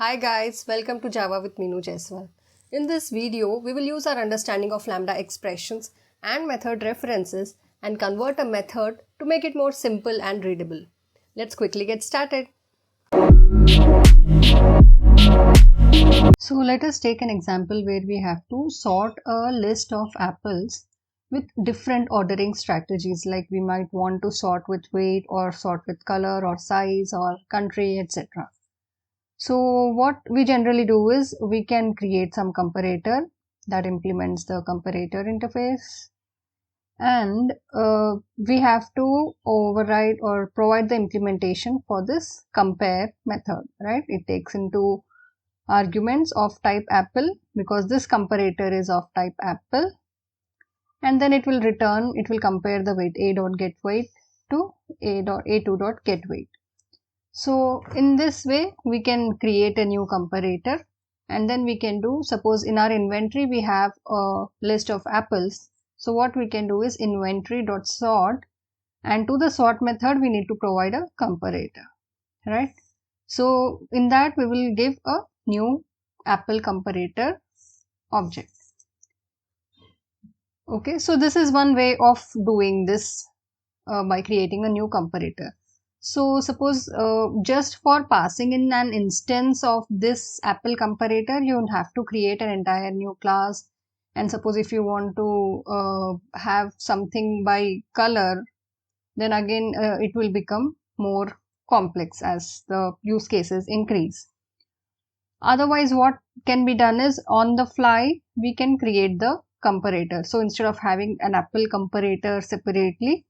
Hi guys, welcome to Java with Meenu Jaiswal. In this video, we will use our understanding of Lambda expressions and method references and convert a method to make it more simple and readable. Let's quickly get started. So let us take an example where we have to sort a list of apples with different ordering strategies, like we might want to sort with weight or sort with color or size or country, etc. So what we generally do is we can create some comparator that implements the comparator interface, and we have to override or provide the implementation for this compare method, right? It takes into arguments of type apple because this comparator is of type apple, and then it will compare the weight a.getWeight to a2.getWeight. So in this way we can create a new comparator, and then we can do, suppose in our inventory we have a list of apples. So what we can do is inventory.sort, and to the sort method we need to provide a comparator, right? So in that we will give a new apple comparator object. Okay, so this is one way of doing this by creating a new comparator. So suppose just for passing in an instance of this apple comparator, you have to create an entire new class. And suppose if you want to have something by color, then again it will become more complex as the use cases increase. Otherwise, what can be done is on the fly, we can create the comparator. So instead of having an apple comparator separately,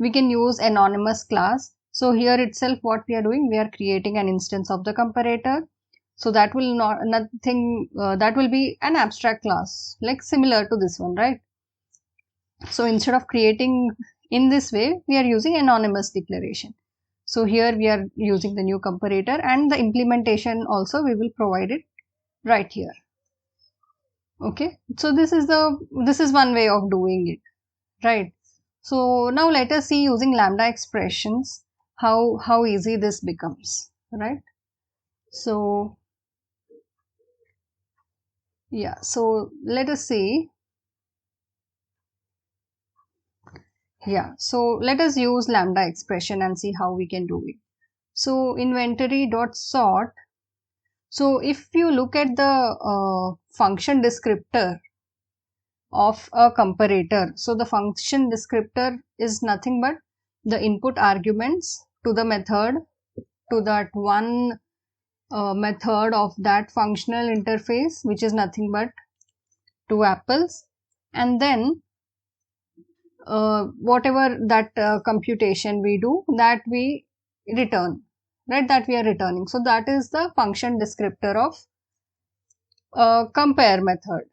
we can use anonymous class. So here itself what we are doing, we are creating an instance of the comparator. So that will that will be an abstract class, like similar to this one, right? So instead of creating in this way, we are using anonymous declaration. So here we are using the new comparator, and the implementation also we will provide it right here. Okay, so this is one way of doing it, right? So now let us see, using lambda expressions, how easy this becomes, right? So yeah, so let us see. Yeah, so let us use lambda expression and see how we can do it. So inventory.sort. So if you look at the function descriptor of a comparator, so the function descriptor is nothing but the input arguments to the method, to that one method of that functional interface, which is nothing but 2 apples, and then whatever that computation we do, that we return, right? That we are returning. So that is the function descriptor of compare method,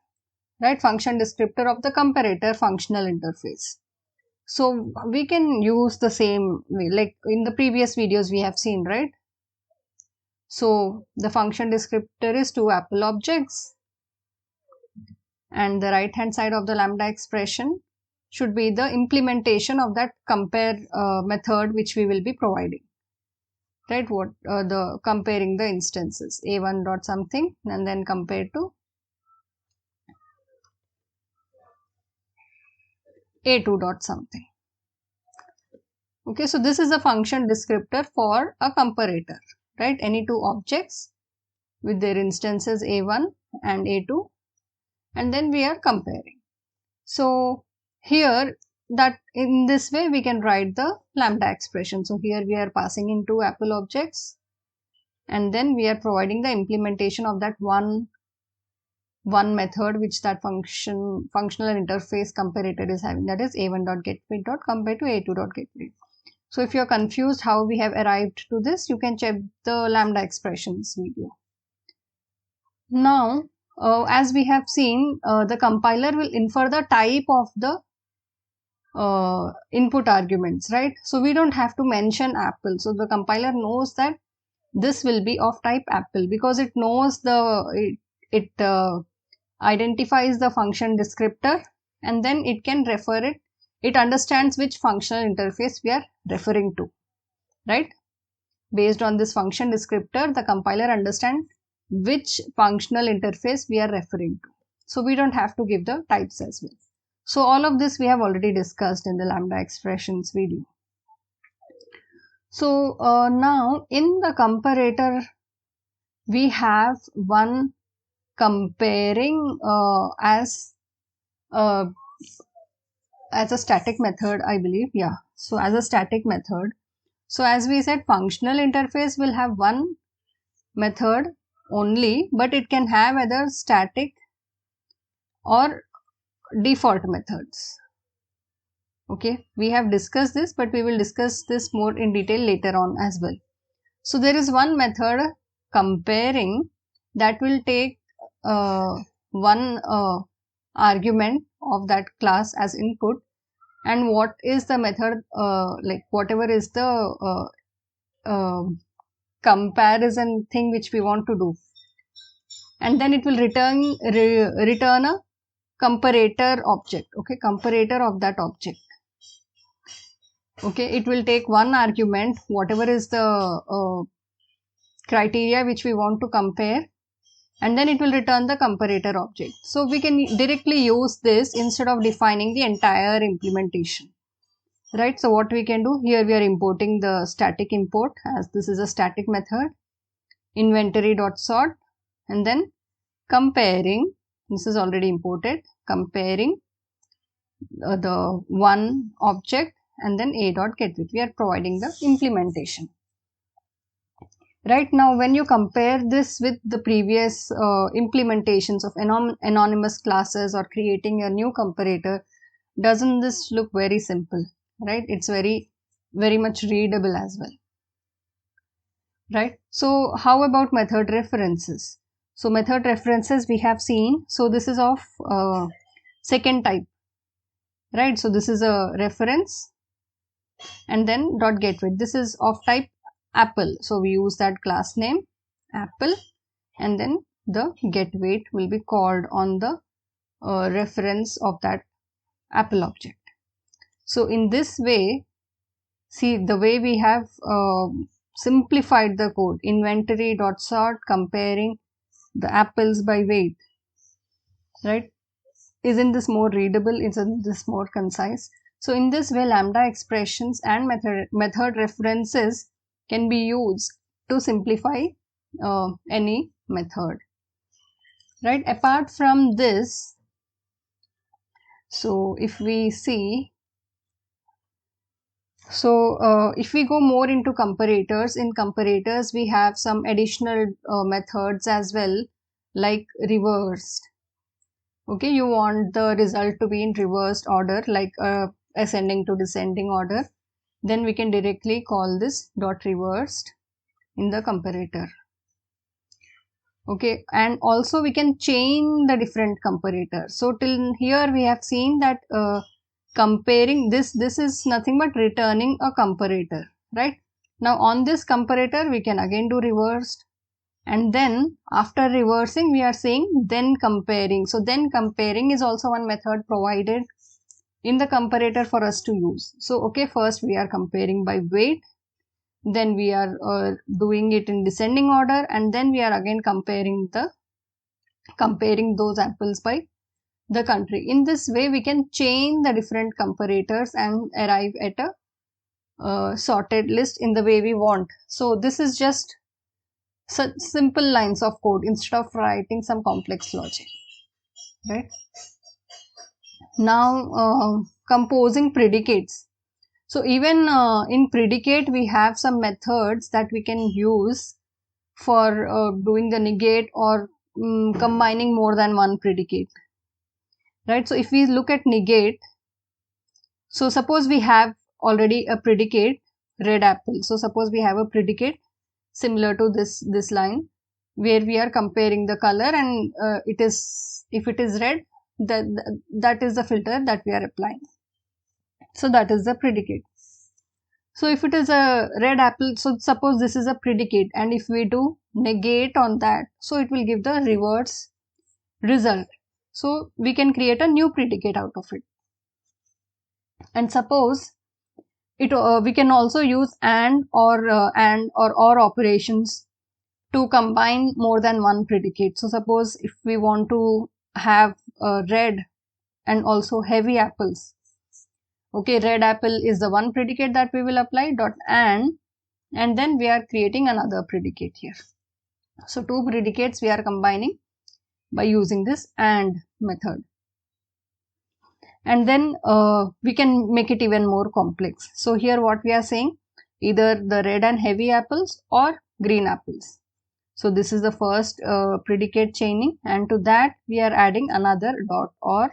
right? Function descriptor of the comparator functional interface. So we can use the same way, like in the previous videos we have seen, right? So the function descriptor is 2 apple objects, and the right hand side of the lambda expression should be the implementation of that compare method which we will be providing, right? What the comparing the instances a1 dot something and then compare to a2 dot something. Okay, so this is a function descriptor for a comparator, right? Any 2 objects with their instances a1 and a2, and then we are comparing. So here, that in this way we can write the lambda expression. So here we are passing in 2 apple objects, and then we are providing the implementation of that one method which that functional interface comparator is having, that is a1.getWeight.compare to a2.getWeight. So if you are confused how we have arrived to this, you can check the lambda expressions video. Now as we have seen, the compiler will infer the type of the input arguments, right? So we don't have to mention apple. So the compiler knows that this will be of type apple because it knows it identifies the function descriptor, and then it can refer it. It understands which functional interface we are referring to, right? Based on this function descriptor, the compiler understands which functional interface we are referring to. So we don't have to give the types as well. So all of this we have already discussed in the lambda expressions video. So now in the comparator we have one comparing as a static method, I believe. Yeah, so as a static method. So as we said, functional interface will have one method only, but it can have either static or default methods. Okay, we have discussed this, but we will discuss this more in detail later on as well. So there is one method comparing that will take one argument of that class as input, and what is the method, like whatever is the comparison thing which we want to do, and then it will return a comparator object. Okay, comparator of that object. Okay, it will take one argument, whatever is the criteria which we want to compare, and then it will return the comparator object. So we can directly use this instead of defining the entire implementation, right? So what we can do here, we are importing the static import, as this is a static method, inventory.sort, and then comparing, this is already imported, comparing the one object, and then a.getWeight. We are providing the implementation. Right now, when you compare this with the previous implementations of anonymous classes or creating a new comparator, doesn't this look very simple, right? It's very much readable as well, right? So how about method references? So method references we have seen. So this is of second type, right? So this is a reference, and then .getWeight. This is of type apple, so we use that class name apple, and then the getWeight will be called on the reference of that apple object. So in this way, see the way we have simplified the code, inventory.sort, comparing the apples by weight, right? Isn't this more readable? Isn't this more concise? So in this way, lambda expressions and method references can be used to simplify any method, right? Apart from this, so if we see, so if we go more into comparators, in comparators we have some additional methods as well, like reversed. Okay, you want the result to be in reversed order, like ascending to descending order, then we can directly call this .reversed in the comparator. Okay, and also we can chain the different comparators. So till here we have seen that comparing this is nothing but returning a comparator, right? Now on this comparator we can again do reversed, and then after reversing we are saying then comparing. So then comparing is also one method provided in the comparator for us to use. So okay, first we are comparing by weight, then we are doing it in descending order, and then we are again comparing those apples by the country. In this way we can chain the different comparators and arrive at a sorted list in the way we want. So this is just such simple lines of code instead of writing some complex logic, right? Now composing predicates. So even in predicate we have some methods that we can use for doing the negate or combining more than one predicate, right? So if we look at negate, so suppose we have already a predicate red apple. So suppose we have a predicate similar to this line where we are comparing the color, and it is, if it is red, that is the filter that we are applying. So that is the predicate. So if it is a red apple, so suppose this is a predicate, and if we do negate on that, so it will give the reverse result. So we can create a new predicate out of it. And suppose it we can also use and or operations to combine more than one predicate. So suppose if we want to have red and also heavy apples. Okay, red apple is the one predicate that we will apply, dot and then we are creating another predicate here. So two predicates we are combining by using this and method. And then we can make it even more complex. So here what we are saying, either the red and heavy apples or green apples. So this is the first predicate chaining, and to that we are adding another dot or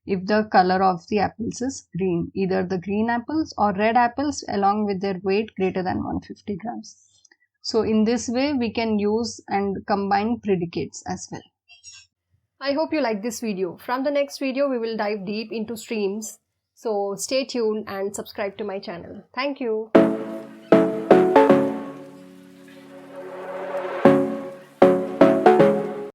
if the color of the apples is green, either the green apples or red apples along with their weight greater than 150 grams. So in this way we can use and combine predicates as well. I hope you like this video. From the next video we will dive deep into streams. So stay tuned and subscribe to my channel. Thank you.